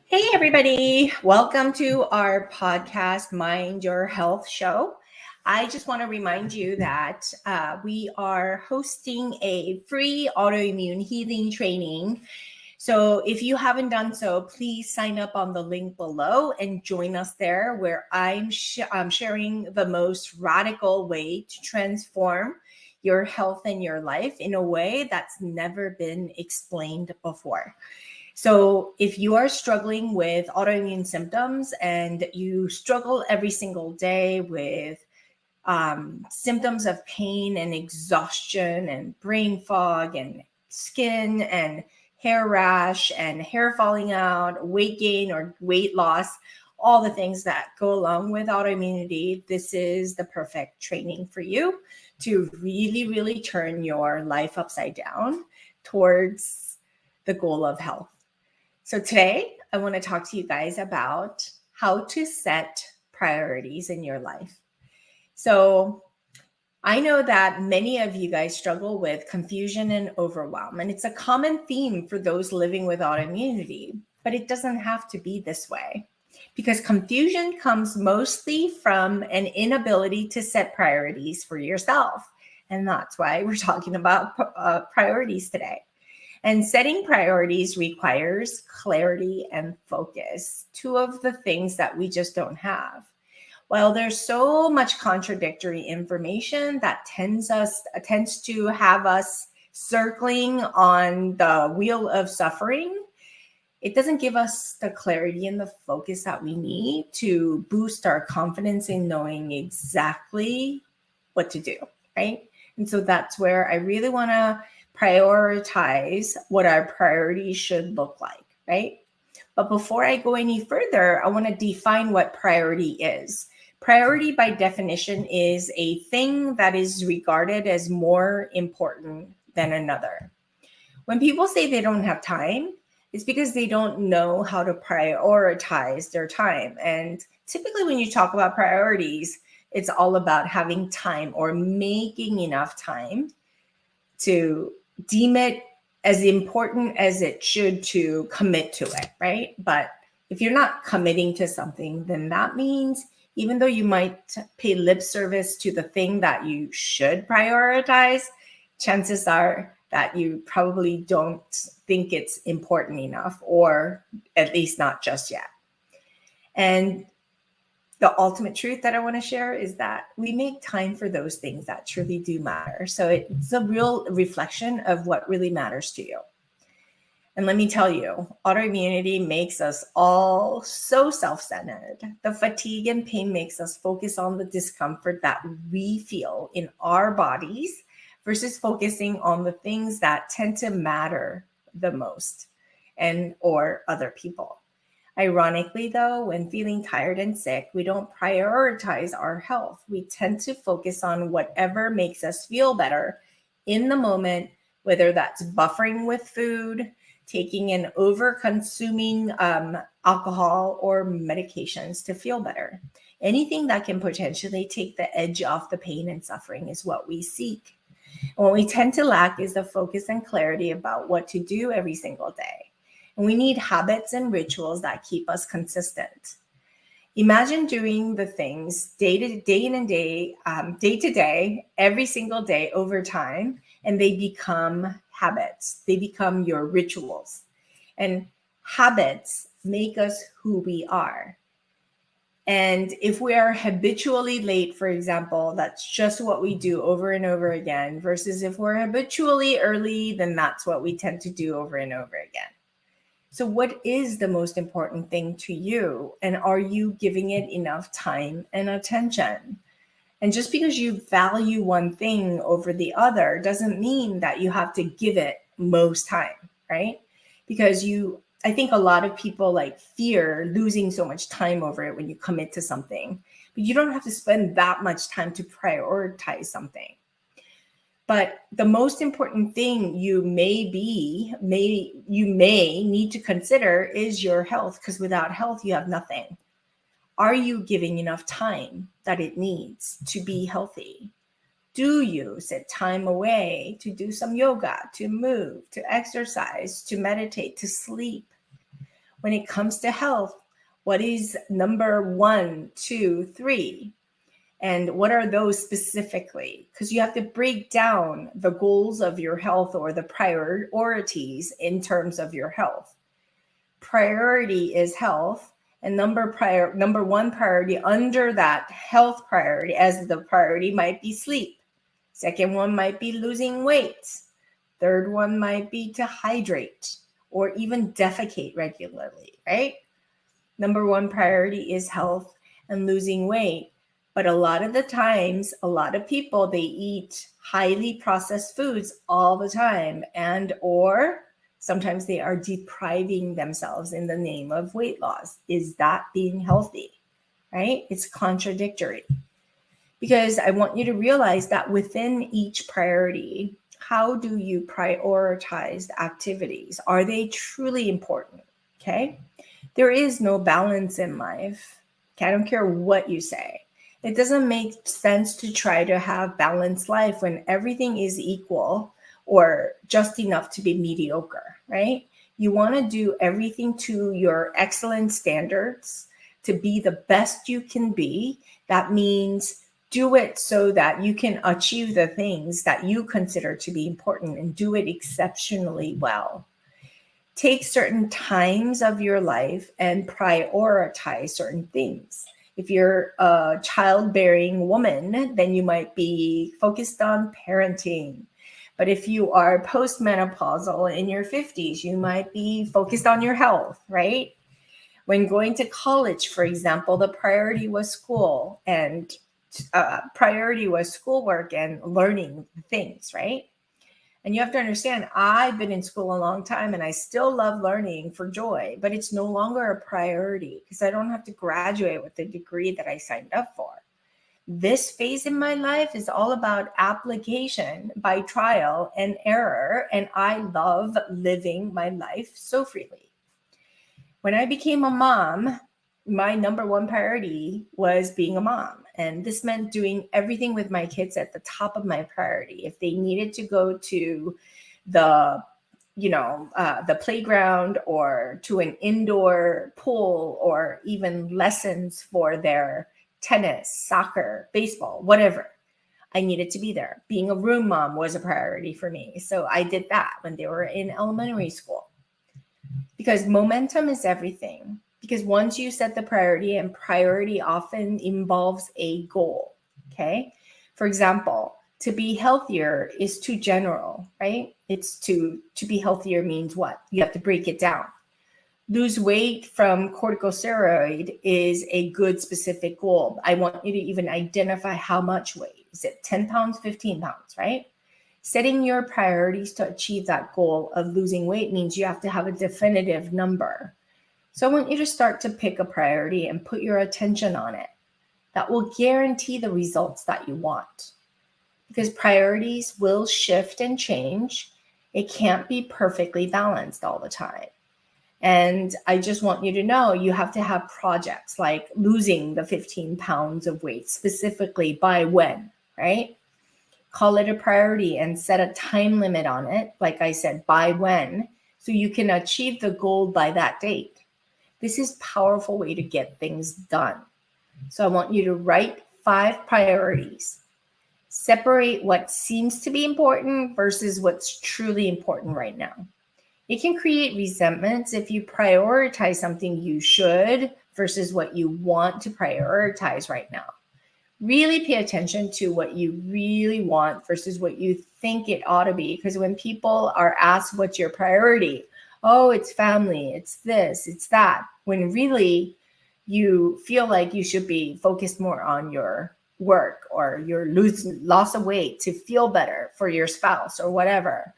Hey, everybody. Welcome to our podcast, Mind Your Health Show. I just want to remind you that we are hosting a free autoimmune healing training. So if you haven't done so, please sign up on the link below and join us there, where I'm sharing the most radical way to transform your health and your life in a way that's never been explained before. So if you are struggling with autoimmune symptoms and you struggle every single day with symptoms of pain and exhaustion and brain fog and skin and hair rash and hair falling out, weight gain or weight loss, all the things that go along with autoimmunity, this is the perfect training for you to really, really turn your life upside down towards the goal of health. So today, I want to talk to you guys about how to set priorities in your life. So I know that many of you guys struggle with confusion and overwhelm, and it's a common theme for those living with autoimmunity, but it doesn't have to be this way, because confusion comes mostly from an inability to set priorities for yourself. And that's why we're talking about priorities today. And setting priorities requires clarity and focus, two of the things that we just don't have. While there's so much contradictory information that tends to have us circling on the wheel of suffering, it doesn't give us the clarity and the focus that we need to boost our confidence in knowing exactly what to do, right? And so that's where I really want to prioritize what our priorities should look like, right? But before I go any further, I want to define what priority is. Priority, by definition, is a thing that is regarded as more important than another. When people say they don't have time, it's because they don't know how to prioritize their time. And typically when you talk about priorities, it's all about having time or making enough time to deem it as important as it should to commit to it, right? But if you're not committing to something, then that means even though you might pay lip service to the thing that you should prioritize, chances are that you probably don't think it's important enough, or at least not just yet. And the ultimate truth that I want to share is that we make time for those things that truly do matter. So it's a real reflection of what really matters to you. And let me tell you, autoimmunity makes us all so self-centered. The fatigue and pain makes us focus on the discomfort that we feel in our bodies versus focusing on the things that tend to matter the most or other people. Ironically, though, when feeling tired and sick, we don't prioritize our health. We tend to focus on whatever makes us feel better in the moment, whether that's buffering with food, taking and over-consuming alcohol or medications to feel better. Anything that can potentially take the edge off the pain and suffering is what we seek. And what we tend to lack is the focus and clarity about what to do every single day. And we need habits and rituals that keep us consistent. Imagine doing the things day to day, every single day over time, and they become habits. They become your rituals. And habits make us who we are. And if we are habitually late, for example, that's just what we do over and over again, versus if we're habitually early, then that's what we tend to do over and over again. So what is the most important thing to you? And are you giving it enough time and attention? And just because you value one thing over the other doesn't mean that you have to give it most time, right? Because I think a lot of people fear losing so much time over it when you commit to something, but you don't have to spend that much time to prioritize something. But the most important thing you may need to consider is your health, because without health, you have nothing. Are you giving enough time that it needs to be healthy? Do you set time away to do some yoga, to move, to exercise, to meditate, to sleep? when it comes to health, what is number 1, 2, 3? And what are those specifically? Because you have to break down the goals of your health or the priorities in terms of your health. Priority is health, and number 1 priority under that health priority as the priority might be sleep. Second one might be losing weight. Third one might be to hydrate or even defecate regularly, right? Number 1 priority is health and losing weight. But a lot of the times, a lot of people, they eat highly processed foods all the time, and or sometimes they are depriving themselves in the name of weight loss. Is that being healthy, right? It's contradictory. Because I want you to realize that within each priority, how do you prioritize the activities? Are they truly important? Okay. There is no balance in life. Okay? I don't care what you say. It doesn't make sense to try to have balanced life when everything is equal or just enough to be mediocre, right? You want to do everything to your excellent standards to be the best you can be. That means do it so that you can achieve the things that you consider to be important and do it exceptionally well. Take certain times of your life and prioritize certain things. If you're a childbearing woman, then you might be focused on parenting. But if you are postmenopausal in your 50s, you might be focused on your health, right? When going to college, for example, the priority was school and priority was schoolwork and learning things, right? And you have to understand, I've been in school a long time and I still love learning for joy, but it's no longer a priority because I don't have to graduate with the degree that I signed up for. This phase in my life is all about application by trial and error, and I love living my life so freely. When I became a mom, my number 1 priority was being a mom. And this meant doing everything with my kids at the top of my priority. If they needed to go to the playground or to an indoor pool or even lessons for their tennis, soccer, baseball, whatever, I needed to be there. Being a room mom was a priority for me. So I did that when they were in elementary school. Because momentum is everything. Because once you set the priority, and priority often involves a goal, okay? For example, to be healthier is too general, right? It's to be healthier means what? You have to break it down. Lose weight from corticosteroid is a good specific goal. I want you to even identify how much weight. Is it 10 pounds, 15 pounds, right? Setting your priorities to achieve that goal of losing weight means you have to have a definitive number. So I want you to start to pick a priority and put your attention on it. That will guarantee the results that you want. Because priorities will shift and change. It can't be perfectly balanced all the time. And I just want you to know you have to have projects like losing the 15 pounds of weight specifically by when, right? Call it a priority and set a time limit on it. Like I said, by when, so you can achieve the goal by that date. This is a powerful way to get things done. So I want you to write 5 priorities. Separate what seems to be important versus what's truly important right now. It can create resentments if you prioritize something you should versus what you want to prioritize right now. Really pay attention to what you really want versus what you think it ought to be. Because when people are asked what's your priority, oh, it's family, it's this, it's that, when really you feel like you should be focused more on your work or your loss of weight to feel better for your spouse or whatever.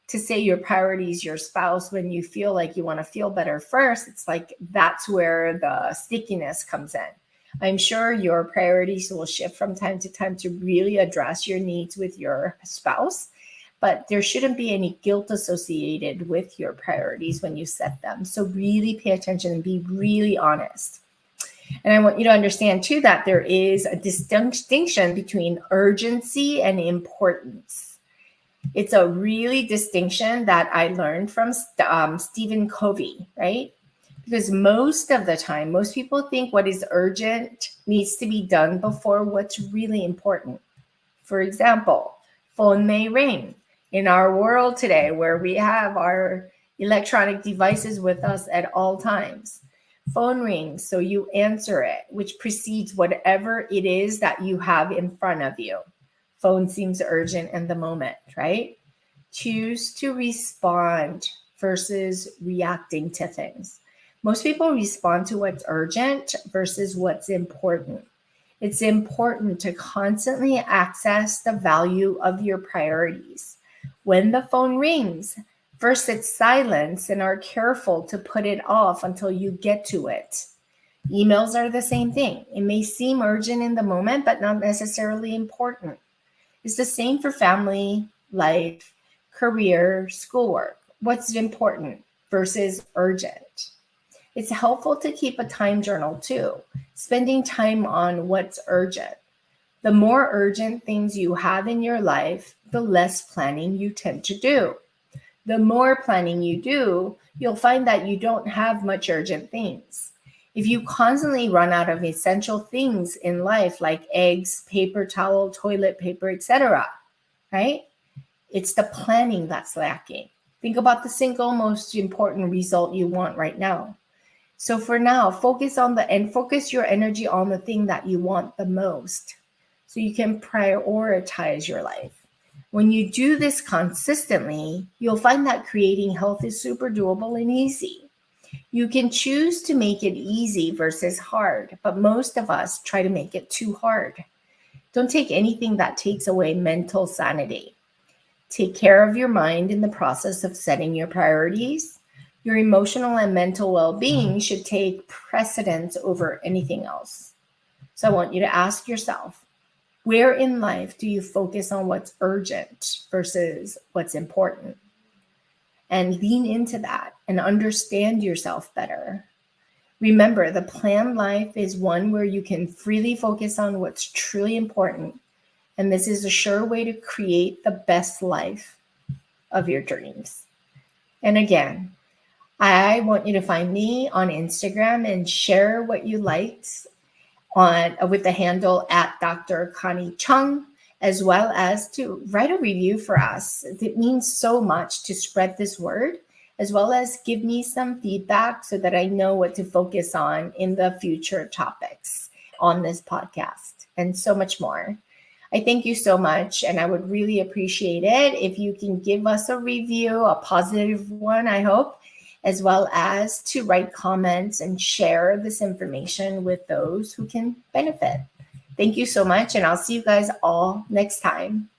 To say your priority is your spouse when you feel like you want to feel better first, it's like that's where the stickiness comes in. I'm sure your priorities will shift from time to time to really address your needs with your spouse, but there shouldn't be any guilt associated with your priorities when you set them. So really pay attention and be really honest. And I want you to understand too that there is a distinction between urgency and importance. It's a really distinction that I learned from Stephen Covey, right? Because most of the time, most people think what is urgent needs to be done before what's really important. For example, phone may ring. In our world today, where we have our electronic devices with us at all times, phone rings, so you answer it, which precedes whatever it is that you have in front of you. Phone seems urgent in the moment, right? Choose to respond versus reacting to things. Most people respond to what's urgent versus what's important. It's important to constantly access the value of your priorities. When the phone rings, first it's silence and are careful to put it off until you get to it. Emails are the same thing. It may seem urgent in the moment, but not necessarily important. It's the same for family, life, career, schoolwork. What's important versus urgent? It's helpful to keep a time journal too, spending time on what's urgent. The more urgent things you have in your life, the less planning you tend to do. The more planning you do, you'll find that you don't have much urgent things. If you constantly run out of essential things in life like eggs, paper towel, toilet paper, etc., right? It's the planning that's lacking. Think about the single most important result you want right now. So for now, focus your energy on the thing that you want the most so you can prioritize your life. When you do this consistently, you'll find that creating health is super doable and easy. You can choose to make it easy versus hard, but most of us try to make it too hard. Don't take anything that takes away mental sanity. Take care of your mind in the process of setting your priorities. Your emotional and mental well-being should take precedence over anything else. So I want you to ask yourself, where in life do you focus on what's urgent versus what's important? And lean into that and understand yourself better. Remember, the planned life is one where you can freely focus on what's truly important. And this is a sure way to create the best life of your dreams. And again, I want you to find me on Instagram and share what you liked with the handle at Dr. Connie Cheung, as well as to write a review for us. It means so much to spread this word, as well as give me some feedback so that I know what to focus on in the future topics on this podcast and so much more. I thank you so much, and I would really appreciate it if you can give us a review, a positive one, I hope, as well as to write comments and share this information with those who can benefit. Thank you so much, and I'll see you guys all next time.